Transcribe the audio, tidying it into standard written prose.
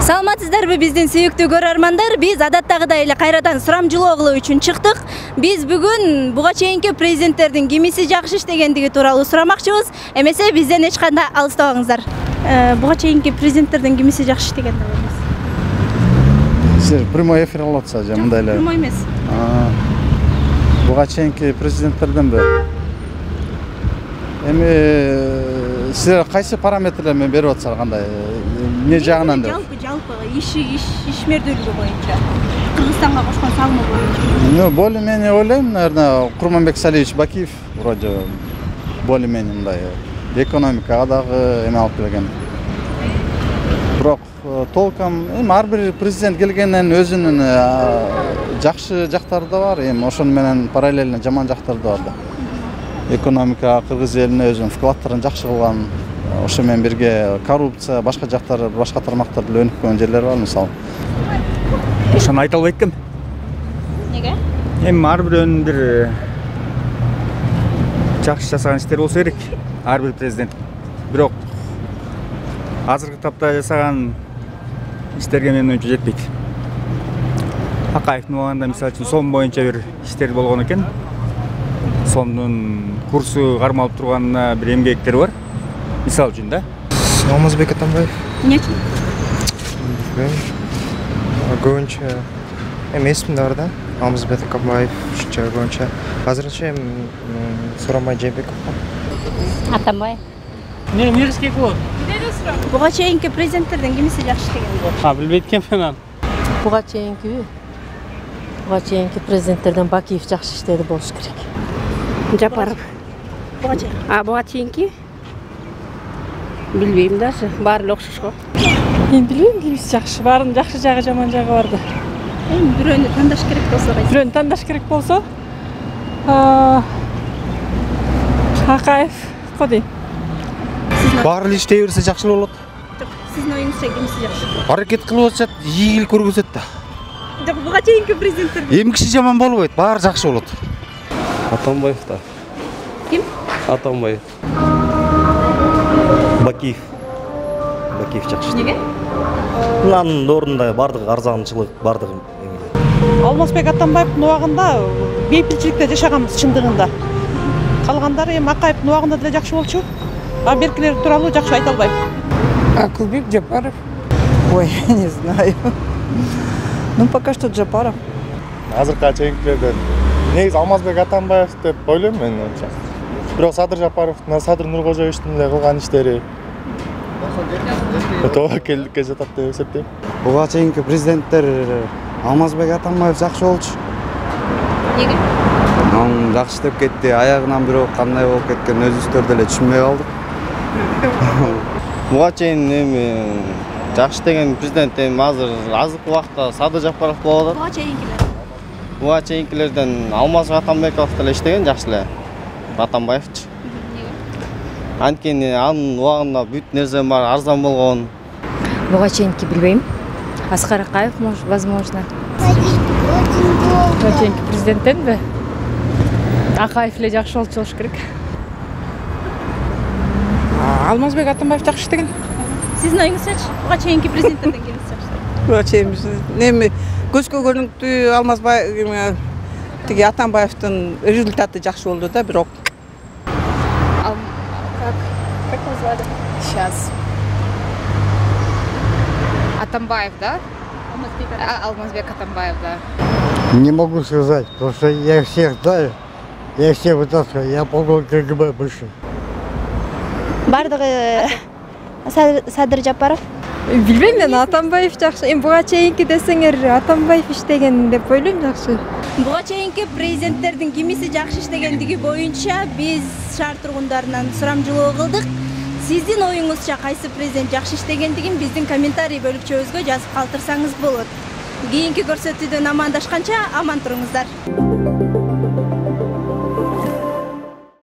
Саламатсыздарбы биздин сүйүктүү көрөрмандар? Биз адаттагыдай эле кайрадан сурамжылоо кылуу үчүн чыктык. Биз бүгүн буга чейинки президенттердин кимиси жакшы иштегендиги тууралуу сурамакчыбыз. Эмесе бизден эч кандай алыстабаңыздар. Буга чейинки президенттердин кимиси жакшы иштеген деп ойлойсуз? Сиз прямой эфир алып атсыз же мындай эле. Прямой эмес. Буга чейинки президенттерденби? Эми силер кайсы параметрлер менен берип атсыздар, кандай? Не жагынан деп? Жалпы ишмердүүлүгү боюнча. Кыргызстанга кошкон салымы боюнча. Более-менее ойлойм, наверное, Курманбек Салиевич Бакиев вроде более-менее мындай экономикага дагы эме алып келген. Бирок толком ар бир президент келгенден өзүнүн жакшы жактары да бар, ошону менен параллельно жаман жактары да бар да. Экономика кыргыз элине өзүнүн вкладдарын жакшы кылган, ошо менен бирге коррупция, башка жактар, башка тармактарда өнүп келген жерлер бар, мисалы. Ошону айта албайт экенм. Неге? Эми ар бирөөнүн бир жакшы жасаган иштери болсо керек, ар бир президент. Бирок азыркы тапта жасаган иштерге менин оюмча жетпейт. Акаевдин убагында мисалы үчүн сом боюнча бир иштер болгон экен. Сомдун курсу кармалып турганына бир эмгектер бар. Мисал үчүн да. Алмазбек Атамбаев. Эмне үчүн? Көбүнчө эми эсимде бар да. Алмазбек Атамбаев ушунча көбүнчө. Азырынча эми Сурамбай Жээнбеков. Атамбаев. Негизги болот. Буга чейинки президенттердин кимиси жакшы иштеген болот? Билбейт экенмин. Буга чейинки президенттерден Бакиев жакшы иштеди болуш керек. Жапаров. Буга чейинки? Билбейм даже. Баары эле окшош го. Мен билбейм, кимиси жакшы. Баарынын жакшы жагы, жаман жагы бар да. Бирөөнү тандаш керек болсо кайсы? Бирөөнү тандаш керек болсо, Акаев дейм. Баары эле иштей берсе жакшы болот. Жок, сиздин оюңузча кимиси жакшы? Аракет кылып атышат, ийгилик көргөзөт да. Жок, буга чейинки президенттер. Эми киши жаман болбойт, баары жакшы болот. Атамбаев да. Ким? Атамбаев. Бакиев жакшы иштеген. Неге? Анын ордунда бардыгы арзанчылык, бардыгы эмелер. Алмазбек Атамбаевдин убагында бейпилчиликте жашаганбыз чындыгында. Калгандары эми Акаевдин убагында деле жакшы болчу. А беркилер тууралуу жакшы айта албайм. Акылбек Жапаров. Ой, не знаю. Ну, пока что Жапаров. Азыркы чейинкилерден негизи Алмазбек Атамбаев деп ойлойм мен. Бирок Садыр Жапаровдун, Садыр Нуркожоевичтин эле кылган иштери тобокелдикке жатат деп эсептейм. Буга чейинки президенттер Алмазбек Атамбаев жакшы болчу. Неге? Анын жакшы иштеп кетти, аягынан бирок кандай болуп кеткен өзүбүздөр деле түшүнбөй калдык. Буга чейин эми жакшы деген президент эми азыркы убакта Садыр Жапаров болуп атат. Буга чейинкилер. Буга чейинкилерден Алмазбек Атамбеков деле иштеген жакшы эле. Атамбаевчы. Анткени анын убагында бүт нерсе бар, арзан болгон. Буга чейинки билбейм. Аскар Акаев, возможно. Буга чейинки президенттенби? Акаев эле жакшы болчу керек. Алмазбек Атамбаев жакшы иштеген. Сиздин оюңузчачы? Буга чейинки президенттерден кимиси жакшы? Буга чейинки эми көзгө көрүнүктүү Алмазбек тиги Атамбаевдин результаты жакшы болду да, бирок. Как его звали? Сейчас. Атамбаев, да? Алмазбек Атамбаев, да. Не могу сказать, потому что я всех знаю, я всех вытаскиваю, я полковник КГБ бывший. Бардыгы Садыр Жапаров. Билбейм мен, Атамбаев жакшы. Эми буга чейинки десеңер Атамбаев иштеген деп ойлойм жакшы. Буга чейинки президенттердин кимиси жакшы иштегендиги боюнча биз шаар тургундарынан сурамжылоо кылдык. Сиздин оюңузча кайсы президент жакшы иштегендигин биздин комментарий бөлүкчөбүзгө жазып калтырсаңыз болот. Кийинки көрсөтүүдөн амандашканча аман туруңуздар.